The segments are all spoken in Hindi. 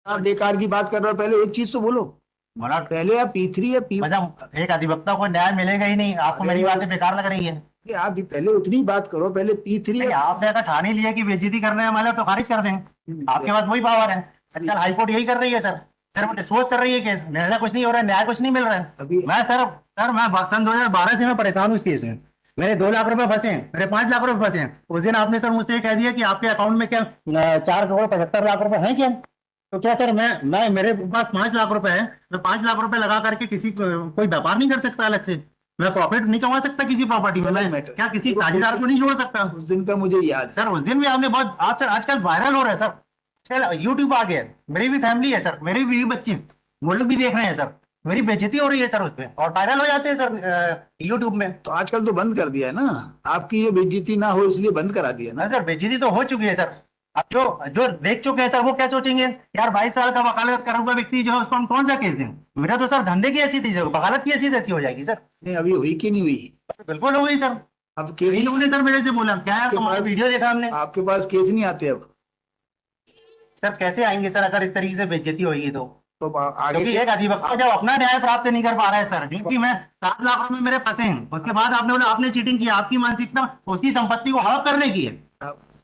आप बेकार की बात कर रहे हो, पहले एक चीज तो बोलो। मतलब पहले आप P3 या P, मतलब एक अधिवक्ता को न्याय मिलेगा ही नहीं, आपको अरे मेरी बातें बेकार लग रही है? आप पहले उतनी बात करो, पहले P3 नहीं, या आपने अगर ठान ही लिया कि बेइज्जती करने हैं मतलब तो खारिज कर दें, आपके पास वही पावर है। आजकल हाईकोर्ट यही कर रही है सर, सिर्फ डिस्पोज कर रही है केस, निर्णय कुछ नहीं हो रहा है, न्याय कुछ नहीं मिल रहा है। अभी मैं सर मैं सन 2012 से मैं परेशान हूँ इस केस में। मेरे 2 लाख रुपए फंसे हैं, मेरे 5 लाख रुपए फंसे हैं। उस दिन आपने सर मुझसे ये कह दिया कि आपके अकाउंट में क्या 4 करोड़ 75 लाख रुपए हैं क्या? तो क्या सर मैं मेरे पास 5 लाख रुपए है, मैं 5 लाख रुपए लगा करके किसी कोई व्यापार नहीं कर सकता अलग से? मैं प्रॉफिट नहीं कमा सकता किसी प्रॉपर्टी में? मैं मैटर क्या किसी साझेदार को नहीं जोड़ सकता? उस दिन का मुझे याद है। सर उस दिन भी आपने बहुत, आप सर आजकल वायरल हो रहे हैं सर, चल यूट्यूब आ गया है, मेरी भी फैमिली है सर, मेरी भी बच्चे, वो लोग भी देख रहे हैं सर, मेरी बेइज्जती हो रही है सर उस पे, और वायरल हो जाते हैं सर यूट्यूब में। तो आजकल तो बंद कर दिया है ना, आपकी ये बेइज्जती ना हो इसलिए बंद करा दिया ना। हाँ सर, बेइज्जती तो हो चुकी है सर। अब जो जो देख चुके हैं सर वो क्या सोचेंगे, यार 22 साल का वकालत करा हुआ व्यक्ति जो है उसको हम कौन सा केस दें? मेरा तो सर धंधे की ऐसी थी, वकालत की ऐसी तैसी हो जाएगी सर। नहीं अभी हुई कि नहीं हुई? बिल्कुल हो गई सर। अब केस कई लोगों ने सर मेरे से बोला, क्या यार आपके तुम्हारा पास, वीडियो देखा हमने। आपके पास केस नहीं आते अब? सर कैसे आएंगे सर अगर इस तरीके से बेइज्जती होगी तो? तो आगे क्योंकि से एक अधिवक्ता जब अपना न्याय प्राप्त नहीं कर पा रहा है सर, क्योंकि मैं 7 लाख रुपए मेरे फंसे हैं, उसके बाद आपने बोला आपने चीटिंग की, आपकी मानसिकता उसकी संपत्ति को हड़प करने की है।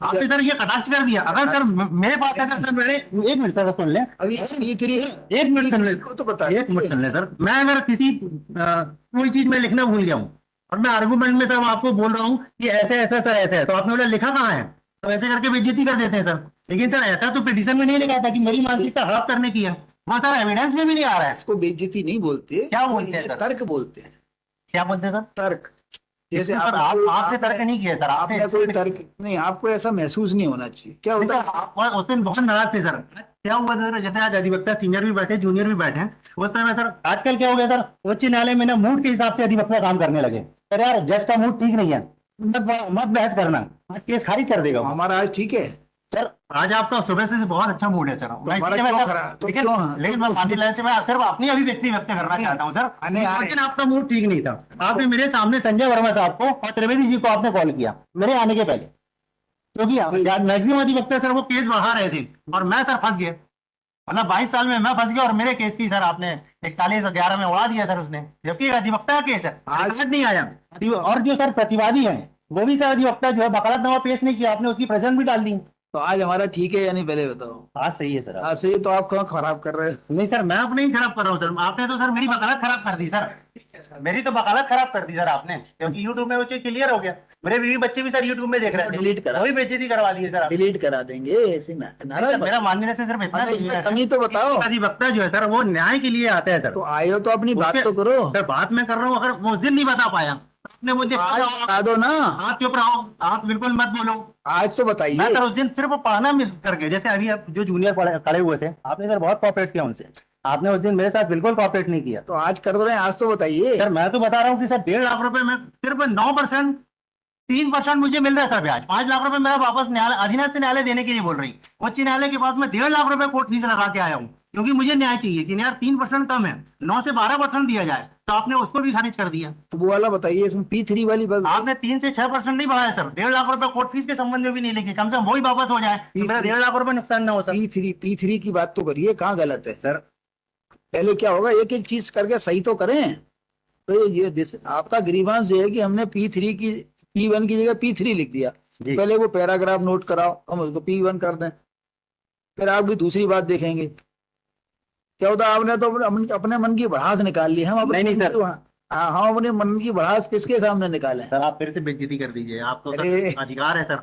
आपने सर ये कटाक्ष कर दिया। अगर सर मेरे पास अगर सर मेरे, एक मिनट सर सुन ले, अभी P3 है, एक मिनट सुन ले, को तो बता एक मिनट सुन ले सर। मैं अगर किसी कोई चीज में लिखना भूल गया हूँ और मैं आर्गूमेंट में सर आपको बोल रहा हूँ कि ऐसे ऐसे सर ऐसे है, तो आपने बोला लिखा कहाँ है, तो ऐसे करके बेइज्जती कर देते हैं सर। लेकिन सर ऐसा तो पिटीशन में नहीं लिखा था कि मेरी मानसिकता हड़प करने की है, वो सर एविडेंस में भी नहीं आ रहा है। इसको बेइज्जती नहीं बोलते, क्या बोलते हैं ये सर? तर्क बोलते हैं। क्या बोलते हैं सर? तर्क, जैसे इसमें सर आपने तर्क नहीं किया सर, आपने कोई तर्क नहीं, आपको ऐसा महसूस नहीं होना चाहिए। क्या नहीं होता सर, है, आप उस दिन बहुत नाराज थे सर। क्या हुआ था सर, जैसे आज अधिवक्ता सीनियर भी बैठे, जूनियर भी बैठे हैं, उस समय सर आजकल क्या हो गया सर, उच्च न्यायालय में ना मूड के हिसाब से अधिवक्ता काम करने लगे। सर यार जज का मूड ठीक नहीं है, मत बहस करना, आज केस खारिज कर देगा वो। हमारा आज ठीक है? सर आज आपका सुबह से बहुत अच्छा मूड है सर, मैं हमारा इसलिए मैं क्यों सर, खराब? तो लेकिन क्यों? लेकिन मैं माननीय न्यायालय से मैं सिर्फ अपनी अभिव्यक्ति व्यक्त करना चाहता हूँ सर। आने आ रहे लेकिन आपका मूड ठीक नहीं था, आपने मेरे सामने संजय वर्मा साहब को और त्रिवेदी जी को आपने कॉल किया मेरे आने के पहले, क्योंकि मैक्सिमम अधिवक्ता सर वो केस बढ़ा रहे थे और मैं सर फंस गया। मतलब 22 साल में मैं फंस गया और मेरे केस की सर आपने 41-11 में उड़ा दिया सर उसने, जबकि एक अधिवक्ता का केस है, आज नहीं आया। और जो सर प्रतिवादी है वो भी सर अधिवक्ता जो है वकालतनामा पेश नहीं किया, आपने उसकी प्रेजेंट भी डाल दी। तो आज हमारा ठीक है या नहीं, पहले बताओ। आज सही है सर। आज सही, तो आप क्यों खराब कर रहे हैं? नहीं सर, मैं अपने ही खराब कर रहा हूँ सर, आपने तो सर मेरी वकालत खराब कर दी सर, मेरी तो वकालत खराब कर दी सर आपने, क्योंकि यूट्यूब में वो चीज क्लियर हो गया। मेरे बीवी बच्चे भी सर यूट्यूब में देख रहे थे, डिलीट करा, वही बेइज्जती करवा दी है सर। डिलीट करा देंगे, ऐसे नाराज मत। मेरा मानने से सिर्फ इतना इसमें कमी तो बताओ। अधिवक्ता जो है सर वो न्याय के लिए आता है सर। तो आए हो तो अपनी बात तो करो। सर बात मैं कर रहा हूँ, अगर वो उस दिन नहीं बता पाया आपने मुझे, आज बता दो ना। आप चुप रहो, आप बिल्कुल मत बोलो। आज तो मैं बताइए। सर उस दिन सिर्फ पढ़ना मिस करके, जैसे अभी आप जो जूनियर खड़े हुए थे, आपने सर बहुत कॉपरेट किया उनसे, आपने उस दिन मेरे साथ बिल्कुल कॉपरेट नहीं किया। तो आज कर दो रहे हैं, आज तो बताइए। सर मैं तो बता रहा हूँ कि सर 1.5 लाख रुपए में सिर्फ 9%, 3% मुझे मिल रहा है सर ब्याज, 5 लाख रुपए मेरा वापस न्यायालय, अधीनस्थ न्यायालय देने के लिए बोल रही, उच्च न्यायालय के पास मैं 1.5 लाख रुपए कोर्ट फीस लगा के आया हूँ, क्योंकि मुझे न्याय चाहिए कि यार 3% कम है, 9 से 12% दिया जाए, तो आपने उसको भी खारिज कर दिया। तो वो वाला बताइए, इसमें P3 वाली बात। आपने 3 से 6% नहीं बढ़ाया सर, 1.5 लाख रुपए कोर्ट फीस के संबंध में भी नहीं लिखे, कम से कम वही वापस हो जाए तो मेरा 1.5 लाख रुपए नुकसान ना हो सर। P3 की बात तो करिए, कहाँ गलत है सर पहले क्या होगा, एक एक चीज करके सही तो करें। तो ये आपका ग्रीवांस जो है कि हमने P3 की, P1 की जगह P3 लिख दिया, पहले वो पैराग्राफ नोट कराओ, हम उसको P1 कर दें, फिर आपकी दूसरी बात देखेंगे। क्या होता है, आपने तो अपने मन की भड़ास निकाल ली, हम अपने नहीं सर, हम अपने मन की भड़ास किसके सामने निकालें? सर आप फिर से बेइज्जती कर दीजिए, आपको अरे अधिकार है सर,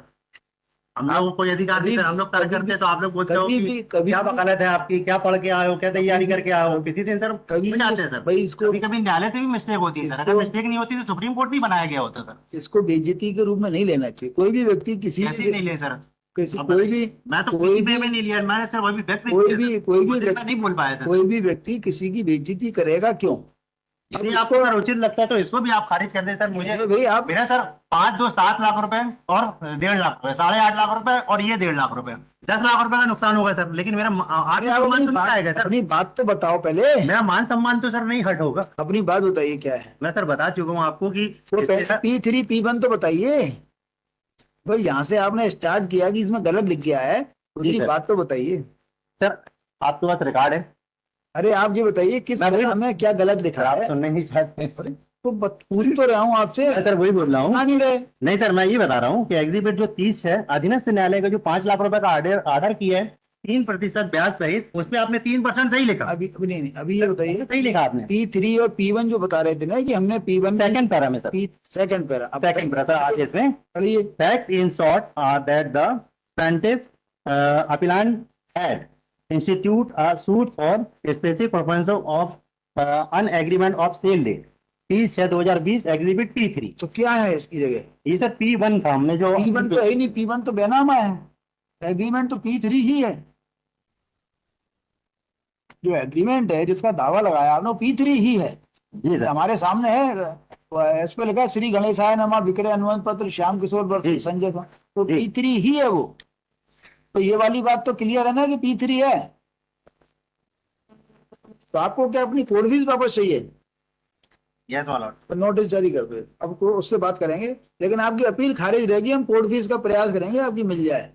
हम लोगों को कोई अधिकार नहीं सर, हम लोग तर्क करते हैं तो आप लोग बोलते हो कि क्या वकालत है आपकी, क्या पढ़ के आए हो, क्या तैयारी करके आए हो, किसी दिन सर कभी जाते हैं सर, भाई इसको, कभी कभी न्यायालय से भी मिस्टेक होती है सर, अगर मिस्टेक नहीं होती तो सुप्रीम कोर्ट भी बनाया गया होता सर। इसको बेइज्जती के रूप में नहीं लेना चाहिए। कोई भी व्यक्ति किसी कैसे नहीं ले सर? कोई भी, मैं तो कोई किसी भी, में नहीं लिया, मैंने सर वही व्यक्त व्यक्ति नहीं बोल पाया था। कोई भी व्यक्ति किसी की बेइज्जती करेगा क्यों? यदि आपको सर उचित लगता है तो इसको भी आप खारिज कर दे सर। मुझे भाई आप, मेरा सर 5-7 लाख रुपए और 1.5 लाख रुपए, 8.5 लाख रुपए और ये 1.5 लाख रुपए, 10 लाख रुपए का नुकसान होगा सर, लेकिन मेरा सम्मान तो नहीं आएगा सर। अपनी बात तो बताओ पहले। मेरा मान सम्मान तो सर नहीं हट होगा। अपनी बात बताइए क्या है। मैं सर बता चुका हूँ आपको कि P3 P1 तो बताइए भाई, यहाँ से आपने स्टार्ट किया कि इसमें गलत लिख गया है, उसकी बात तो बताइए सर। आपके पास रिकॉर्ड है, अरे आप ये बताइए किस मैं वही- तरह में क्या गलत लिखा आप है? सुनने नहीं चाहते हैं। तो पूछ तो रहा हूँ आपसे, मैं सर वही बोल रहा हूँ। सुना नहीं रहे। नहीं सर, मैं ये बता रहा हूँ कि एग्जीबिट जो 30 है, अधीनस्थ न्यायालय का जो 5 लाख रुपए का ऑर्डर किया है 3% ब्याज सहित, उसमें आपने 3% सही लिखा। अभी नहीं, अभी ये बताइए सही लिखा आपने। P3 और P1 जो बता रहे थे ना कि हमने P1 सेकंड पैरा में सर, सेकंड पैरा, अब सेकंड पैरा सर आगे इसमें चलिए। fact in short are that the plaintiff appellant had institute a suit for specific purpose of an agreement of sale date 30/6/2020 exhibit P3। तो क्या है इसकी जगह? ये सर P1 था, हमने जो P1 तो है ही नहीं, P1 तो बेनामा है, एग्रीमेंट तो P3 ही है। जो एग्रीमेंट है जिसका दावा लगाया आपने वो P3 ही है, जी सर, हमारे सामने है। इस पे लिखा है श्री गणेशाय नमः विक्रय अनुमति पत्र श्याम किशोर वर्ष जी। संजय कुमार, तो जी। P3 ही है वो। तो ये वाली बात तो क्लियर है ना कि P3 है। तो आपको क्या अपनी कोर्ट फीस वापस चाहिए? Yes my Lord. तो नोटिस जारी कर दो, अब उससे बात करेंगे, लेकिन आपकी अपील खारिज रहेगी, हम कोर्ट फीस का प्रयास करेंगे आपकी मिल जाए।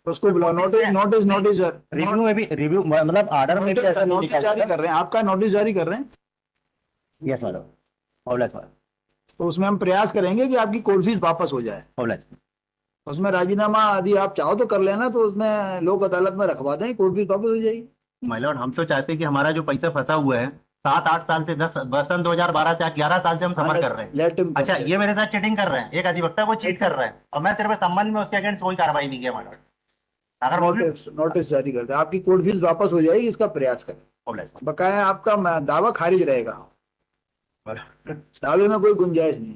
उसको बुलाओ, नोटिस नोटिस नोटिस रिव्यू में भी रिव्यू मतलब ऑर्डर में भी ऐसा नहीं नोटिस लिखा जारी कर रहे हैं, आपका नोटिस जारी कर रहे हैं। Yes my Lord, oblate my तो उसमें हम प्रयास करेंगे कि आपकी कोर्ट फीस वापस हो जाए। ऑब्लेट। उसमें राजीनामा यदि आप चाहो तो कर लेना, तो उसमें लोक अदालत में रखवा दें, कोर्ट फीस वापस हो जाएगी। माय लॉर्ड, हम तो चाहते हैं कि हमारा जो पैसा फंसा हुआ है 7-8 साल से 10 सन 2012 से 11 साल से हम सफर कर रहे हैं। लेट हिम अच्छा, ये मेरे साथ चीटिंग कर रहे हैं, एक अधिवक्ता को चीट कर रहे हैं और मैं सिर्फ संबंध में उसके अगेंस्ट कोई कार्रवाई नहीं किया माय लॉर्ड। अगर नोटिस जारी कर दे, आपकी कोर्ट फीस वापस हो जाएगी, इसका प्रयास करें। ऑब्लेट। बकाया आपका दावा खारिज रहेगा, दावे में कोई गुंजाइश नहीं।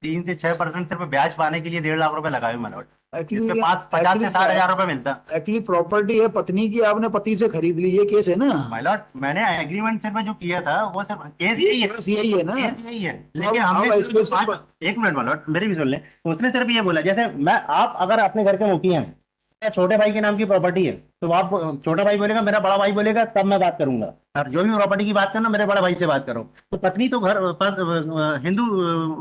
3 से 6% सिर्फ ब्याज पाने के लिए 1.5 लाख रुपए लगाए माय लॉर्ड। Actually- इसके पास 50 से 60 हजार रुपए मिलता। एक्चुअली प्रॉपर्टी है पत्नी की, आपने पति से खरीद ली, ये केस है ना? माय लॉर्ड, मैंने एग्रीमेंट सिर्फ जो किया था वो सिर्फ केस यही है, केस यही है ना? केस यही है। लेकिन अब हमने इसमें सिर्फ एक मिनट माय लॉर्ड, मेरी भी सुन लें। उसने सिर्फ ये बोला, जैसे मैं आप अगर अपने घर के मुखिया हैं, या छोटे भाई के नाम की प्रॉपर्टी है, तो आप छोटा भाई बोलेगा, मेरा बड़ा भाई बोलेगा, तब मैं बात करूंगा। और जो भी प्रॉपर्टी की बात करना, मेरे बड़े भाई से बात करो। तो पत्नी तो घर हिंदू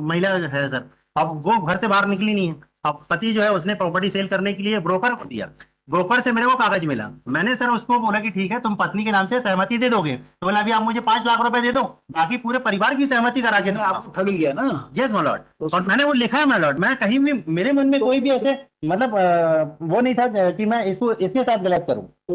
महिला है सर, अब वो घर से बाहर निकली नहीं है। अब पति जो है उसने प्रॉपर्टी सेल करने के लिए ब्रोकर को दिया, ब्रोकर से मेरे को कागज मिला। मैंने सर उसको बोला कि ठीक है, तुम पत्नी के नाम से सहमति दे दोगे, तो बोला अभी आप मुझे 5 लाख रुपए दे दो, बाकी पूरे परिवार की सहमति करा के मैंने आपको ठग लिया ना? Yes my Lord. और मैंने वो लिखा है माय लॉर्ड, मैं कहीं भी मेरे मन में कोई भी ऐसे मतलब वो नहीं था कि मैं इसको इसके साथ गलत करूं। तो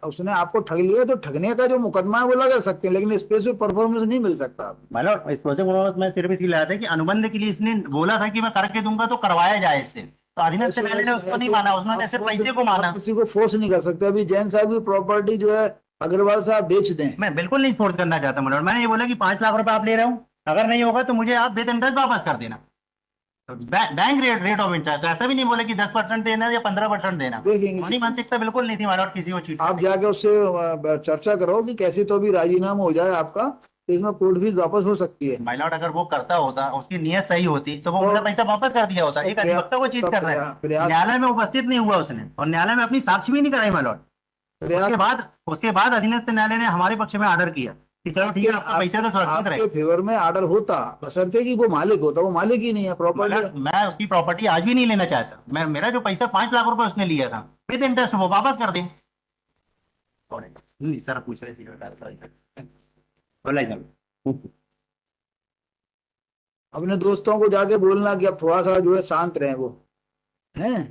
उसने आपको ठग लिया, तो ठगने का जो मुकदमा है वो लगा सकते हैं, लेकिन स्पेसिफिक परफॉर्मेंस नहीं मिल सकता। माय लॉर्ड, इस प्रोसेस में सिर्फ इसलिए लाया था कि अनुबंध के लिए इसने बोला था कि मैं करके दूंगा तो करवाया जाए इससे, तो अधीनस्थ न्यायालय ने उसको नहीं माना, उसने सिर्फ पैसे को माना। किसी को फोर्स नहीं कर सकते। अभी जैन साहब की प्रॉपर्टी जो है अग्रवाल साहब बेच दें, मैं बिल्कुल नहीं फोर्स करना चाहता माय लॉर्ड। मैंने ये बोला कि 5 लाख रुपए आप ले रहे हो, अगर नहीं होगा तो मुझे आप विद इंटरेस्ट वापस कर देना, बैंक रेट ऑफ इंटरेस्ट। ऐसा भी नहीं बोले कि 10% देना या 15% देना। देखेंगे। हमारी मानसिकता बिल्कुल नहीं थी माय लॉर्ड किसी को चीट। आप जाके उससे चर्चा करो कि कैसे तो भी राजीनामा हो जाए आपका, तो इसमें कोर्ट फीस वापस हो सकती है। माय लॉर्ड, अगर वो करता होता, उसकी नियत सही होती, तो वो मुझे पैसा वापस कर दिया होता। एक अधिवक्ता को चीट कर रहा है, न्यायालय में उपस्थित नहीं हुआ उसने, और न्यायालय में अपनी साक्ष्य भी नहीं कराई माय लॉर्ड। उसके बाद अधीनस्थ न्यायालय ने हमारे पक्ष में ऑर्डर किया कि चलो ठीक है, आपका पैसा तो सुरक्षित रहे। आपके फेवर में ऑर्डर होता, बशर्ते कि वो मालिक होता, वो मालिक ही नहीं है प्रॉपर्टी। मैं उसकी प्रॉपर्टी आज भी नहीं लेना चाहता। मैं मेरा जो पैसा 5 लाख रुपए उसने लिया था विद इंटरेस्ट, वो वापस कर दें। सर पूछ रहे अपने दोस्तों को जाके बोलना कि अब थोड़ा सा जो है शांत रहे वो हैं।